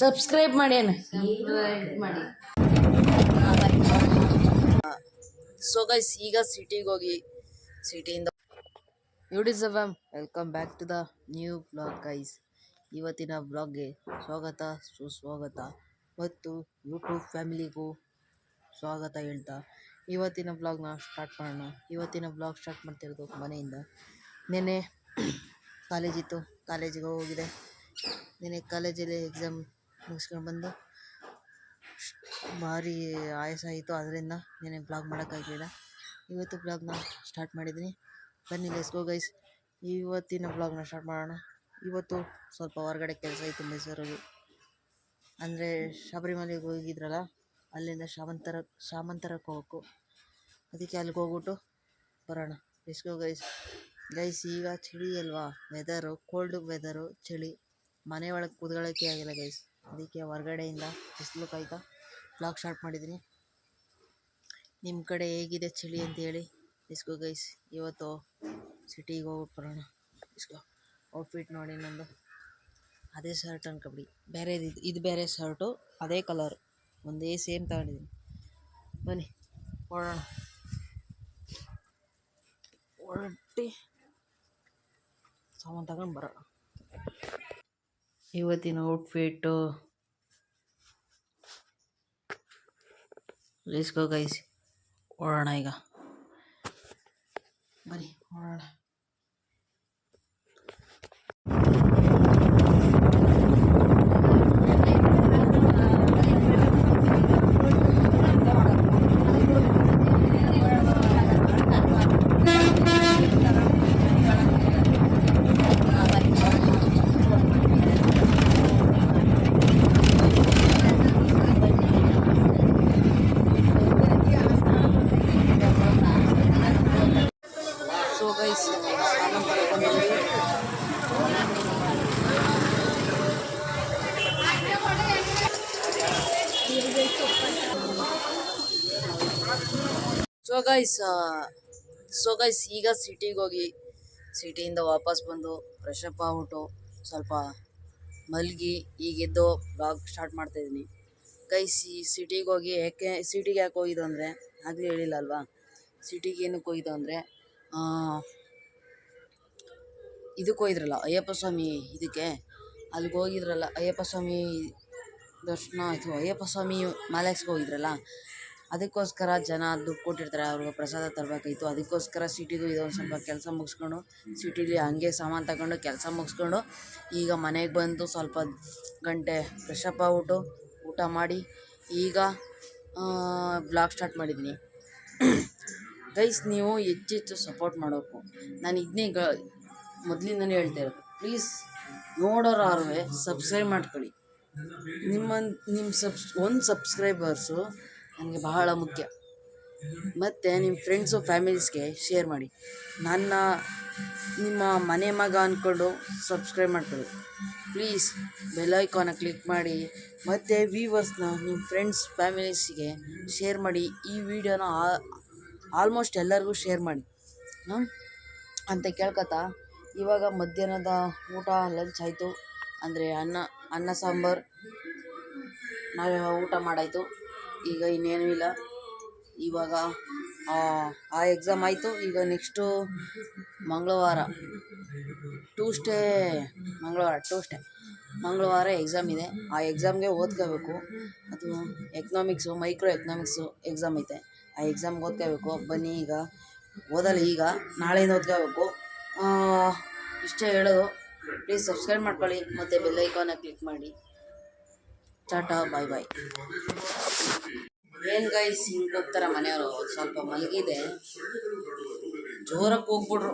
Subscribe ಮಾಡಿ so guys ಈಗ ಸಿಟಿಗೆ ಹೋಗಿ ಸಿಟಿಯಿಂದ welcome back to the new blog guys. ಇವತ್ತಿನ ಬ್ಲಾಗ್ಗೆ ಸ್ವಾಗತ ಸುಸ್ವಾಗತ ಮತ್ತು ಯೂಟ್ಯೂಬ್ ಫ್ಯಾಮಿಲಿಗೂ ಸ್ವಾಗತ ಹೇಳ್ತಾ ಇವತ್ತಿನ ಬ್ಲಾಗ್ನ ಸ್ಟಾರ್ಟ್ ಮಾಡೋಣ. ಇವತ್ತಿನ ಬ್ಲಾಗ್ ಸ್ಟಾರ್ಟ್ ಮಾಡ್ತಿರೋದು ಮನೆಯಿಂದ. ನೆನ್ನೆ ಕಾಲೇಜಿತ್ತು, ಕಾಲೇಜಿಗೆ ಹೋಗಿದೆ. ನೆನ್ನೆ ಕಾಲೇಜಲ್ಲಿ ಎಕ್ಸಾಮ್ ಮುಗಿಸ್ಕೊಂಡು ಬಂದು ಭಾರಿ ಆಯಾಸ ಆಯಿತು, ಅದರಿಂದ ನೆನ್ನೆ ಬ್ಲಾಗ್ ಮಾಡೋಕ್ಕಾಗಲಿಲ್ಲ. ಇವತ್ತು ಬ್ಲಾಗ್ನ ಸ್ಟಾರ್ಟ್ ಮಾಡಿದ್ದೀನಿ. ಬನ್ನಿ ಲೆಟ್ಸ್ ಗೋ ಗೈಸ್, ಇವತ್ತಿನ ಬ್ಲಾಗ್ನ ಸ್ಟಾರ್ಟ್ ಮಾಡೋಣ. ಇವತ್ತು ಸ್ವಲ್ಪ ಹೊರಗಡೆ ಕೆಲಸ ಇತ್ತು ಮೈಸೂರಲ್ಲಿ, ಅಂದರೆ ಶಬರಿಮಲೆಗೆ ಹೋಗಿದ್ರಲ್ಲ, ಅಲ್ಲಿಂದ ಶಾಮಂತರಕ್ಕೆ ಹೋಗ್ಬೇಕು. ಅದಕ್ಕೆ ಅಲ್ಲಿಗೆ ಹೋಗ್ಬಿಟ್ಟು ಬರೋಣ. Let's go guys. ಈಗ ಚಳಿ ಅಲ್ವಾ, ವೆದರು ಕೋಲ್ಡ್ ವೆದರು, ಚಳಿ, ಮನೆ ಒಳಗೆ ಕೂತ್ಕೊಳ್ಳೋಕ್ಕೆ ಆಗಿಲ್ಲ ಗೈಸ್. ಅದಕ್ಕೆ ಹೊರಗಡೆಯಿಂದ ಬಿಸಿಲು ಕಾಯ್ತಾ ಬ್ಲಾಗ್ ಸ್ಟಾರ್ಟ್ ಮಾಡಿದ್ದೀನಿ. ನಿಮ್ಮ ಕಡೆ ಹೇಗಿದೆ ಚಳಿ ಅಂತ ಹೇಳಿ. ಲೆಟ್ಸ್ ಗೋ ಗೈಸ್, ಇವತ್ತು ಸಿಟಿಗೆ ಹೋಗ್ಬಿಟ್ಟು ಬರೋಣ. Let's go. ಔಟ್ಫಿಟ್ ನೋಡಿ ನಂದು, ಅದೇ ಶರ್ಟ್ ಅನ್ಕೊಬಿಡಿ, ಬೇರೆ ಇದು ಬೇರೆ ಶರ್ಟು, ಅದೇ ಕಲರ್, ಒಂದೇ ಸೇಮ್ ತಗೊಂಡಿದ್ದೀನಿ. ಬನ್ನಿ ಹೊರಡೋಣ. ಹೊರಟಿ ಸಾಮಾನು ತಗೊಂಡು ಬರೋಣ. ಇವತ್ತಿನ ಔಟ್ಫಿಟ್ಟು ಲೆಟ್ಸ್ ಗೋ ಗೈಸ್, ಹೊರಡೋಣ ಈಗ. ಬನ್ನಿ ಹೊರಡೋಣ. ಸೊ ಗೈಸ್, ಸೊ ಗೈಸ್ ಈಗ ಸಿಟಿಗೆ ಹೋಗಿ ಸಿಟಿಯಿಂದ ವಾಪಸ್ ಬಂದು ಫ್ರೆಶ್ ಅಪ್ ಆಗ್ಬಿಟ್ಟು ಸ್ವಲ್ಪ ಮಲಗಿ ಈಗೆದ್ದು ಬ್ಲಾಗ್ ಸ್ಟಾರ್ಟ್ ಮಾಡ್ತಾಯಿದ್ದೀನಿ ಗೈಸ್. ಈ ಸಿಟಿಗೆ ಹೋಗಿ ಸಿಟಿಗೆ ಯಾಕೆ ಹೋಗಿದ್ದು ಅಂದರೆ, ಆಗಲೇ ಹೇಳಿಲ್ಲ ಅಲ್ವಾ, ಸಿಟಿಗೆ ಏನಕ್ಕೆ ಹೋಗಿದ್ದು ಅಂದರೆ ಇದಕ್ಕೆ ಹೋಗಿದ್ರಲ್ಲ ಅಯ್ಯಪ್ಪ ಸ್ವಾಮಿ ಇದಕ್ಕೆ, ಅಲ್ಲಿಗೆ ಹೋಗಿದ್ರಲ್ಲ ಅಯ್ಯಪ್ಪ ಸ್ವಾಮಿ ದರ್ಶನ ಆಯಿತು, ಅಯ್ಯಪ್ಪ ಸ್ವಾಮಿ ಮಾಲೆಕ್ಸ್ಗೆ ಹೋಗಿದ್ರಲ್ಲ, ಅದಕ್ಕೋಸ್ಕರ ಜನ ದುಡ್ಡು ಕೊಟ್ಟಿರ್ತಾರೆ, ಅವ್ರಿಗೆ ಪ್ರಸಾದ ತರಬೇಕಾಯಿತು. ಅದಕ್ಕೋಸ್ಕರ ಸಿಟಿಗೂ ಇದೊಂದು ಸ್ವಲ್ಪ ಕೆಲಸ ಮುಗಿಸ್ಕೊಂಡು ಸಿಟಿಲಿ ಹಂಗೆ ಸಾಮಾನು ತಗೊಂಡು ಕೆಲಸ ಮುಗಿಸ್ಕೊಂಡು ಈಗ ಮನೆಗೆ ಬಂದು ಸ್ವಲ್ಪ ಗಂಟೆ ಫ್ರೆಶ್ ಅಪ್ ಆಗ್ಬಿಟ್ಟು ಊಟ ಮಾಡಿ ಈಗ ಬ್ಲಾಗ್ ಸ್ಟಾರ್ಟ್ ಮಾಡಿದ್ದೀನಿ ಗೈಸ್. ನೀವು ಹೆಚ್ಚೆಚ್ಚು ಸಪೋರ್ಟ್ ಮಾಡಬೇಕು. ನಾನು ಇದನ್ನೇ ಮೊದಲಿಂದನೇ ಹೇಳ್ತಾ ಇರೋದು, ಪ್ಲೀಸ್ ನೋಡೋರು ಸಬ್ಸ್ಕ್ರೈಬ್ ಮಾಡ್ಕೊಳ್ಳಿ. ಒಂದು ಸಬ್ಸ್ಕ್ರೈಬರ್ಸು ನನಗೆ ಬಹಳ ಮುಖ್ಯ. ಮತ್ತು ನಿಮ್ಮ ಫ್ರೆಂಡ್ಸು ಫ್ಯಾಮಿಲೀಸ್ಗೆ ಶೇರ್ ಮಾಡಿ. ನಿಮ್ಮ ಮನೆ ಮಗ ಅಂದ್ಕೊಂಡು ಸಬ್ಸ್ಕ್ರೈಬ್ ಮಾಡ್ಕೊಳ್ಳಿ ಪ್ಲೀಸ್. ಬೆಲ್ ಐಕಾನ ಕ್ಲಿಕ್ ಮಾಡಿ ಮತ್ತು ವ್ಯೂವರ್ಸ್ನ ನಿಮ್ಮ ಫ್ರೆಂಡ್ಸ್ ಫ್ಯಾಮಿಲೀಸ್ಗೆ ಶೇರ್ ಮಾಡಿ. ಈ ವಿಡಿಯೋನ ಆಲ್ಮೋಸ್ಟ್ ಎಲ್ಲರಿಗೂ ಶೇರ್ ಮಾಡಿ ಅಂತ ಕೇಳ್ಕೊತಾ, ಇವಾಗ ಮಧ್ಯಾಹ್ನದ ಊಟ ಲಂಚ್ ಆಯಿತು, ಅಂದರೆ ಅನ್ನ ಸಾಂಬಾರು ಊಟ ಮಾಡಾಯಿತು. ಈಗ ಇನ್ನೇನೂ ಇಲ್ಲ. ಇವಾಗ ಆ ಎಕ್ಸಾಮ್ ಆಯಿತು. ಈಗ ನೆಕ್ಸ್ಟು ಮಂಗಳವಾರ ಎಕ್ಸಾಮ್ ಇದೆ. ಆ ಎಕ್ಸಾಮ್ಗೆ ಓದ್ಕೋಬೇಕು. ಅದು ಮೈಕ್ರೋ ಎಕನಾಮಿಕ್ಸು ಎಕ್ಸಾಮ್ ಐತೆ. ಆ ಎಕ್ಸಾಮ್ಗೆ ಓದ್ಕೋಬೇಕು. ಬನ್ನಿ ಈಗ ಓದಲ್ಲ, ಈಗ ನಾಳೆಯಿಂದ ಓದ್ಕೋಬೇಕು. ಇಷ್ಟೇ ಹೇಳೋದು. ಪ್ಲೀಸ್ ಸಬ್ಸ್ಕ್ರೈಬ್ ಮಾಡ್ಕೊಳ್ಳಿ ಮತ್ತು ಬೆಲ್ ಐಕಾನ ಕ್ಲಿಕ್ ಮಾಡಿ. ಟಾಟಾ ಬಾಯ್ ಬಾಯ್. ಏನು ಗೈಸ್ ಹಿಂಗೆ ಹೋಗ್ತಾರೆ ಮನೆಯವರು, ಸ್ವಲ್ಪ ಮಲಗಿದೆ, ಜೋರಕ್ಕೆ ಹೋಗ್ಬಿಟ್ರು.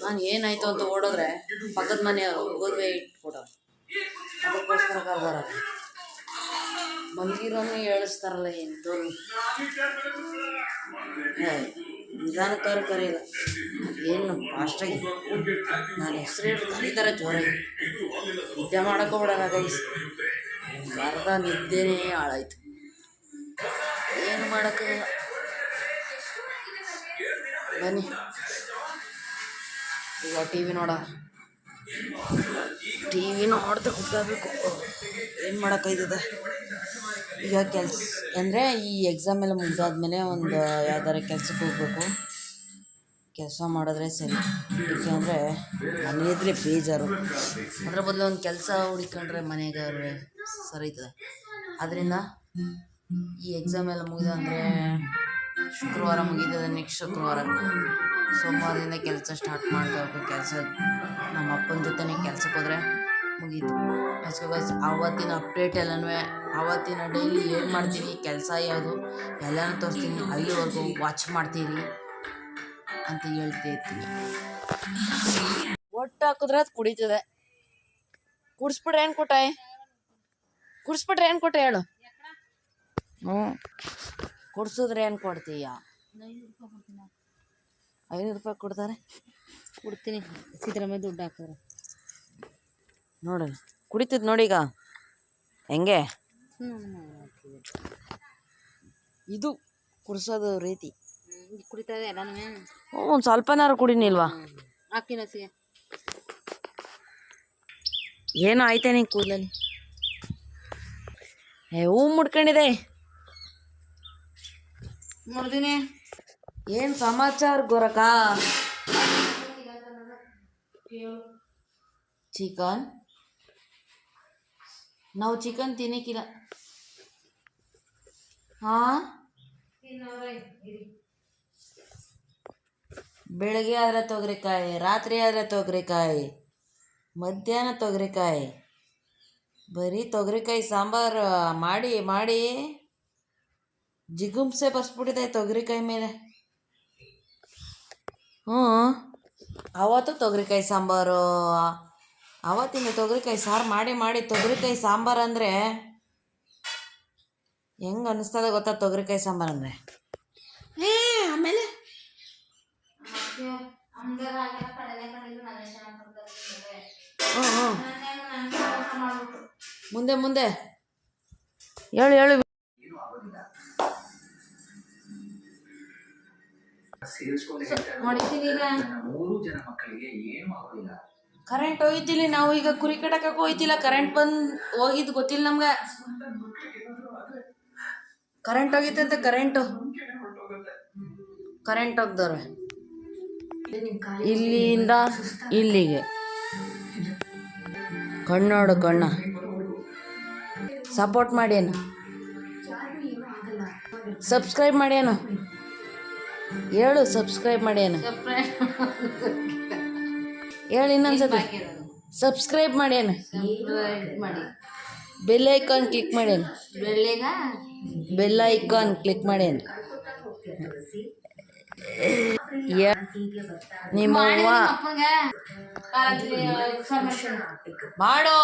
ನಾನು ಏನಾಯಿತು ಅಂತ ಓಡಿದ್ರೆ ಪಕ್ಕದ ಮನೆಯವರು ಗೋಧಿ ಇಟ್ಬಿಡೋರು, ಅದಕ್ಕೋಸ್ಕರ ಕರ್ದಾರ. ಮಲಗಿರೋನು ಹೇಳಿಸ್ತಾರಲ್ಲ ಎಂಥವ್ರು, ನಿಧಾನಕ್ಕಾರು ಕರೆಯಿಲ್ಲ, ಏನು ಫಾಸ್ಟಾಗಿ ನಾನು ಹೆಸರು ಹೇಳ್ತಾರೆ ಈ ಥರ ಜೋರಾಗಿ ನಿದ್ದೆ ಮಾಡೋಕ್ಕೋಗ್ಬಿಡೋಣ ಗೈಸ್. ಅರ್ಧ ನಿದ್ದೆನೇ ಹಾಳಾಯಿತು, ಏನು ಮಾಡೋಕ್ಕಾಗಲ್ಲ. ಬನ್ನಿ ಈಗ ಟಿ ವಿ ನೋಡ್ತಾ ಕೂತ್ಕೋಬೇಕು. ಏನು ಮಾಡೋಕ್ಕಾಯ್ತದೆ ಈಗ ಕೆಲಸ ಅಂದರೆ ಈ ಎಕ್ಸಾಮ್ ಎಲ್ಲ ಮುಗ್ದಾದ್ಮೇಲೆ ಒಂದು ಯಾವ್ದಾರ ಕೆಲ್ಸಕ್ಕೆ ಹೋಗ್ಬೇಕು. ಕೆಲಸ ಮಾಡಿದ್ರೆ ಸರಿ, ಏಕೆಂದರೆ ಮನೆಯಿದ್ರೆ ಬೇಜಾರು. ಅದರ ಬದಲು ಒಂದು ಕೆಲಸ ಹುಡ್ಕೊಂಡ್ರೆ ಮನೆಗೆ ಸರಿತದೆ. ಆದ್ದರಿಂದ ಈ ಎಕ್ಸಾಮ್ ಎಲ್ಲ ಮುಗಿದಂದರೆ ಶುಕ್ರವಾರ ಮುಗಿತದೆ, ನೆಕ್ಸ್ಟ್ ಶುಕ್ರವಾರ ಸೋಮವಾರದಿಂದ ಕೆಲಸ ಸ್ಟಾರ್ಟ್ ಮಾಡಬೇಕು. ಕೆಲಸ ನಮ್ಮ ಅಪ್ಪನ ಜೊತೆನೇ ಕೆಲ್ಸಕ್ಕೆ ಹೋದರೆ ಮುಗೀತು. ಆವತ್ತಿನ ಅಪ್ಡೇಟ್ ಎಲ್ಲನೂ ಆವತ್ತಿನ ಡೈಲಿ ಏನು ಮಾಡ್ತೀವಿ, ಕೆಲಸ ಯಾವುದು ಎಲ್ಲನೂ ತೋರಿಸ್ತೀನಿ. ಅಲ್ಲಿವರೆಗೂ ವಾಚ್ ಮಾಡ್ತೀರಿ ಅಂತ ಹೇಳ್ತಾ ಇರ್ತೀನಿ. ಒಟ್ಟು ಹಾಕಿದ್ರೆ ಅದು ಕುಡಿತದೆ. ಕುಡಿಸ್ಬಿಟ್ರೆ ಏನು ಕೊಟ್ಟೆ ಹೇಳು. ಕುಡ್ಸಿದ್ರೆ ಏನು ಕೊಡ್ತೀಯ? 500 ರೂಪಾಯಿ ಕೊಡ್ತಾರೆ. ಕೊಡ್ತೀನಿ. ಸಿದ್ದರಾಮಯ್ಯ ದುಡ್ಡು ಹಾಕಿದ್ರೆ ನೋಡೋಣ. ಕುಡಿತದ ನೋಡಿ ಈಗ ಹೆಂಗೆ ಇದು ಕುಡ್ಸೋದು ರೀತಿ. ಕುಡಿತದೆ ಎಲ್ಲನೂ. ಒಂದು ಸ್ವಲ್ಪನಾರು ಕುಡಿನಿಲ್ವಾ? ಹಾಕ್ತೀನಿ ಹಸಿಗೆ. ಏನೋ ಆಯ್ತಾ ನೀ ಕೂದಲಲ್ಲಿ ಹೂ ಮುಡ್ಕೊಂಡಿದೆ. ನೋಡ್ತೀನಿ. ಏನು ಸಮಾಚಾರ ಗೊರಕ? ಚಿಕನ್ ನಾವು ಚಿಕನ್ ತಿನ್ನಕ್ಕಿಲ್ಲ. ಹಾಂ, ಬೆಳಗ್ಗೆ ಆದರೆ ತೊಗರಿಕಾಯಿ, ರಾತ್ರಿ ಆದರೆ ತೊಗರಿಕಾಯಿ, ಮಧ್ಯಾಹ್ನ ತೊಗರಿಕಾಯಿ, ಬರೀ ತೊಗರಿಕಾಯಿ ಸಾಂಬಾರು ಮಾಡಿ ಮಾಡಿ ಜಿಗುಪ್ಸೆ ಬಸ್ಬಿಟ್ಟಿದೆ ತೊಗರಿಕಾಯಿ ಮೇಲೆ. ಅವತ್ತು ತೊಗರಿಕಾಯಿ ಸಾಂಬಾರು, ಅವತ್ತಿಂದ ತೊಗರಿಕಾಯಿ ಸಾರು ಮಾಡಿ ಮಾಡಿ ತೊಗರಿಕಾಯಿ ಸಾಂಬಾರು ಅಂದರೆ ಹೆಂಗೆ ಅನ್ನಿಸ್ತದೆ ಗೊತ್ತಾ? ತೊಗರಿಕಾಯಿ ಸಾಂಬಾರು ಅಂದರೆ ಆಮೇಲೆ ಮುಂದೆ ಮುಂದೆ ಹೇಳು ಹೇಳು. ಕರೆಂಟ್ ಹೋಗಿದ್ದಿಲ್ಲ. ನಾವು ಈಗ ಕುರಿ ಕಟ್ಟಕ್ಕೆ ಹೋಯ್ತಿಲ್ಲ. ಕರೆಂಟ್ ಬಂದು ಹೋಗಿದ್ದು ಗೊತ್ತಿಲ್ಲ ನಮ್ಗೆ. ಕರೆಂಟ್ ಹೋಗಿತ್ತಂತೆ. ಕರೆಂಟ್ ಹೋಗ್ದವ್ರೆ ಇಲ್ಲಿಂದ ಇಲ್ಲಿಗೆ. ಕಣ್ಣೋಡು ಕಣ್ಣ. ಸಪೋರ್ಟ್ ಮಾಡಿ ಏನು, ಸಬ್ಸ್ಕ್ರೈಬ್ ಮಾಡಿ ಏನು ಹೇಳು. ಸಬ್ಸ್ಕ್ರೈಬ್ ಮಾಡಿ ಏನು ಹೇಳು. ಇನ್ನೊಂದ್ಸತಿ ಸಬ್ಸ್ಕ್ರೈಬ್ ಮಾಡಿ ಏನು. ಬೆಲ್ ಐಕಾನ್ ಕ್ಲಿಕ್ ಮಾಡಿ ಏನು. ಬೆಲ್ ಐಕಾನ್ ಕ್ಲಿಕ್ ಮಾಡಿ ಏನು. ನಿಮ್ಮವ್ವ ಮಾಡೋ.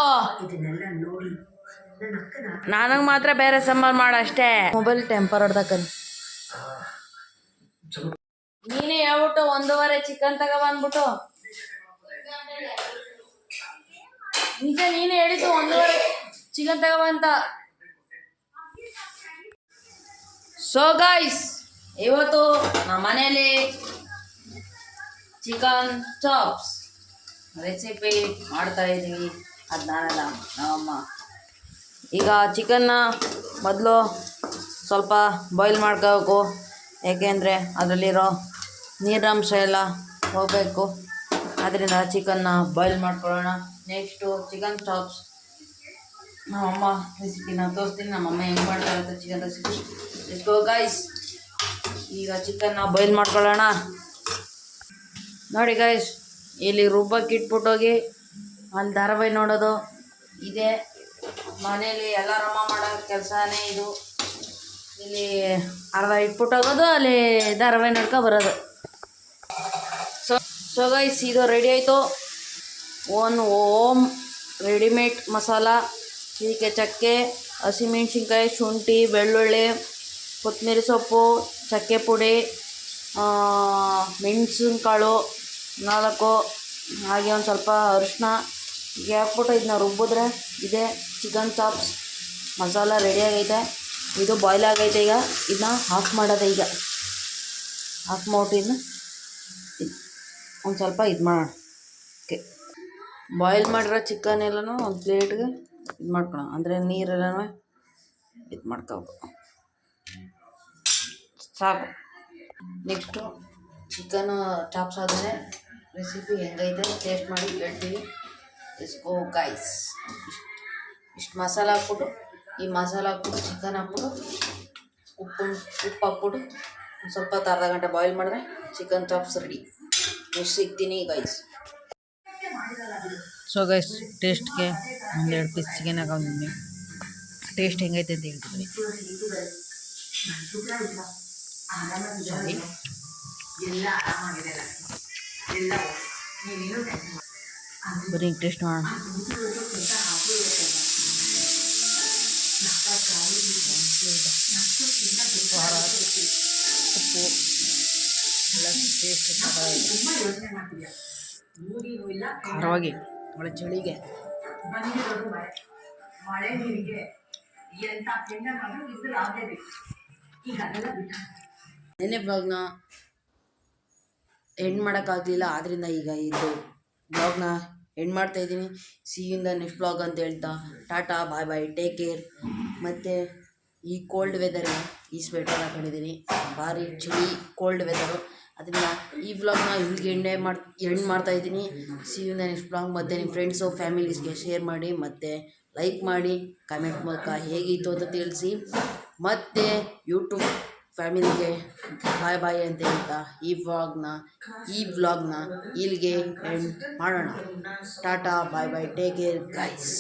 ನನಗೆ ಮಾತ್ರ ಬೇರೆ ಸಾಂಬಾರು ಮಾಡು ಅಷ್ಟೇ. ಮೊಬೈಲ್ ಟೆಂಪರ್ ಹೊಡ್ದಕ್ಕನ್ ನೀನೇ ಹೇಳ್ಬಿಟ್ಟು 1.5 ಚಿಕನ್ ತಗೊಬಂದ್ಬಿಟ್ಟು. ನಿಜ, ನೀನೇ ಹೇಳಿದ್ದು 1.5 ಚಿಕನ್ ತಗೊಬಂತ. ಸೊ ಗೈಸ್, ಇವತ್ತು ನಮ್ಮ ಮನೇಲಿ ಚಿಕನ್ ಚಾಪ್ಸ್ ರೆಸಿಪಿ ಮಾಡ್ತಾ ಇದ್ದೀವಿ. ಅದು ನಾನಲ್ಲ, ನಮ್ಮಮ್ಮ. ಈಗ ಚಿಕನ್ನ ಮೊದಲು ಸ್ವಲ್ಪ ಬಾಯ್ಲ್ ಮಾಡ್ಕೋಬೇಕು. ಏಕೆಂದರೆ ಅದರಲ್ಲಿರೋ ನೀರಿನಂಶ ಎಲ್ಲ ಹೋಗಬೇಕು. ಅದರಿಂದ ಚಿಕನ್ನ ಬಾಯ್ಲ್ ಮಾಡ್ಕೊಳ್ಳೋಣ. ನೆಕ್ಸ್ಟು ಚಿಕನ್ ಚಾಪ್ಸ್ ನಮ್ಮಮ್ಮ ರೆಸಿಪಿನ ತೋರಿಸ್ತೀನಿ. ನಮ್ಮಮ್ಮ ಹೆಂಗೆ ಮಾಡ್ತಾ ಇರುತ್ತೆ chicken recipe. Let's go guys. ಈಗ ಚಿಕನ್ನ ಬಾಯ್ಲ್ ಮಾಡ್ಕೊಳ್ಳೋಣ. ನೋಡಿ ಗೈಸ್, ಇಲ್ಲಿ ರುಬ್ಬಕ್ಕೆ ಇಟ್ಬಿಟ್ಟೋಗಿ ಅಲ್ಲಿ ಧಾರಾವಾಹಿ ನೋಡೋದು ಇದೆ. ಮನೇಲಿ ಎಲ್ಲರಮ್ಮ ಮಾಡೋ ಕೆಲಸನೇ ಇದು. ಇಲ್ಲಿ ಅರ್ಧ ಇಟ್ಬಿಟ್ಟೋಗೋದು, ಅಲ್ಲಿ ಧಾರಾವಾಹಿ ನೋಡ್ಕೊ ಬರೋದು. ಸೊ ಗೈಸ್, ಇದು ರೆಡಿ ಆಯಿತು. ಓಮ್ ರೆಡಿಮೇಡ್ ಮಸಾಲ. ಇದಕ್ಕೆ ಚಕ್ಕೆ, ಹಸಿಮೆಣ್ಸಿನ್ಕಾಯಿ, ಶುಂಠಿ, ಬೆಳ್ಳುಳ್ಳಿ, ಕೊತ್ತಂಬರಿ ಸೊಪ್ಪು, ಚಕ್ಕೆ ಪುಡಿ, ಮೆಣಸಿನಕಾಳು 4, ಹಾಗೆ ಒಂದು ಸ್ವಲ್ಪ ಅರಿಶಿನ ಹೀಗೆ ಹಾಕ್ಬಿಟ್ಟು ಇದನ್ನ ರುಬ್ಬಿದ್ರೆ ಇದೆ ಚಿಕನ್ ಚಾಪ್ಸ್ ಮಸಾಲ ರೆಡಿ ಆಗೈತೆ. ಇದು ಬಾಯ್ಲ್ ಆಗೈತೆ. ಈಗ ಇದನ್ನ ಆಫ್ ಮಾಡೋದೆ. ಈಗ ಆಫ್ ಮಾಡ್ಬಿಟ್ಟು ಇದನ್ನ ಒಂದು ಸ್ವಲ್ಪ ಇದು ಮಾಡೋಣ. ಓಕೆ, ಬಾಯ್ಲ್ ಮಾಡಿರೋ ಚಿಕನ್ ಎಲ್ಲನೂ ಒಂದು ಪ್ಲೇಟ್ಗೆ ಇದು ಮಾಡ್ಕೊಳ ಅಂದರೆ ನೀರೆಲ್ಲನೂ ಇದು ಮಾಡ್ಕೋಬೇಕು. ಸಾಕು. ನೆಕ್ಸ್ಟು ಚಿಕನ್ ಚಾಪ್ಸ್ ಆದಮೇಲೆ ರೆಸಿಪಿ ಹೆಂಗೈತೆ ಟೇಸ್ಟ್ ಮಾಡಿ ಹೇಳ್ತೀವಿ. ಇಸ್ಕೋ ಗೈಸ್. ಇಷ್ಟು ಮಸಾಲ ಹಾಕ್ಬಿಟ್ಟು ಈ ಮಸಾಲ ಹಾಕ್ಬಿಟ್ಟು ಚಿಕನ್ ಹಾಕ್ಬಿಟ್ಟು ಉಪ್ಪು ಹಾಕ್ಬಿಟ್ಟು ಒಂದು ಸ್ವಲ್ಪ ಹೊತ್ತು ಅರ್ಧ ಗಂಟೆ ಬಾಯ್ಲ್ ಮಾಡಿದ್ರೆ ಚಿಕನ್ ಚಾಪ್ಸ್ ರೆಡಿ. ನೆಕ್ಸ್ಟ್ ಸಿಗ್ತೀನಿ ಗೈಸ್. ಸೊ ಗೈಸ್ ಟೇಸ್ಟ್ಗೆ ಒಂದೆರಡು ಪೀಸ್ ಚಿಕನ್ ಹಾಕೊಂಡಿದ್ದೀನಿ. ಟೇಸ್ಟ್ ಹೆಂಗೈತೆ ಅಂತ ಹೇಳ್ತಿದ್ದೀನಿ. ಸಾರಿ ಬರೀ ಟೇಸ್ಟ್ ಮಾಡೋಣ. ಖಾರ ಉಪ್ಪು ಎಲ್ಲ ಟೇಸ್ಟ್ ಖಾರವಾಗಿ ಒಳ್ಳೆ ಚಳಿಗೆ ನೆನ್ನೆ ಬ್ಲಾಗ್ನ ಎಂಡ್ ಮಾಡೋಕ್ಕಾಗಲಿಲ್ಲ. ಆದ್ದರಿಂದ ಈಗ ಇದು ಬ್ಲಾಗ್ನ ಎಂಡ್ ಮಾಡ್ತಾಯಿದ್ದೀನಿ. See you in the next blog ಅಂತ ಹೇಳ್ತಾ ಟಾಟಾ ಬಾಯ್ ಬಾಯ್, ಟೇಕ್ ಕೇರ್. ಮತ್ತು ಈ ಕೋಲ್ಡ್ ವೆದರ್ಗೆ ಈ ಸ್ವೆಟರ್ ಹಾಕೊಂಡಿದ್ದೀನಿ. ಭಾರಿ ಚಳಿ ಕೋಲ್ಡ್ ವೆದರು. ಅದರಿಂದ ಈ ವ್ಲಾಗ್ನ ಇಲ್ಲಿಗೆ ಎಂಡ್ ಮಾಡ್ತಾಯಿದ್ದೀನಿ. See you in the next blog. ಮತ್ತು ನಿಮ್ಮ ಫ್ರೆಂಡ್ಸು ಫ್ಯಾಮಿಲೀಸ್ಗೆ ಶೇರ್ ಮಾಡಿ ಮತ್ತು ಲೈಕ್ ಮಾಡಿ, ಕಮೆಂಟ್ ಮೂಲಕ ಹೇಗಿತ್ತು ಅಂತ ತಿಳಿಸಿ. ಮತ್ತು ಯೂಟ್ಯೂಬ್ ಫ್ಯಾಮಿಲಿಗೆ ಬಾಯ್ ಬಾಯ್ ಅಂತ ಹೇಳ್ತಾ ಈ ವ್ಲಾಗ್ನ ಇಲ್ಲಿಗೆ ಎಂಡ್ ಮಾಡೋಣ. Tata bye bye, take care guys.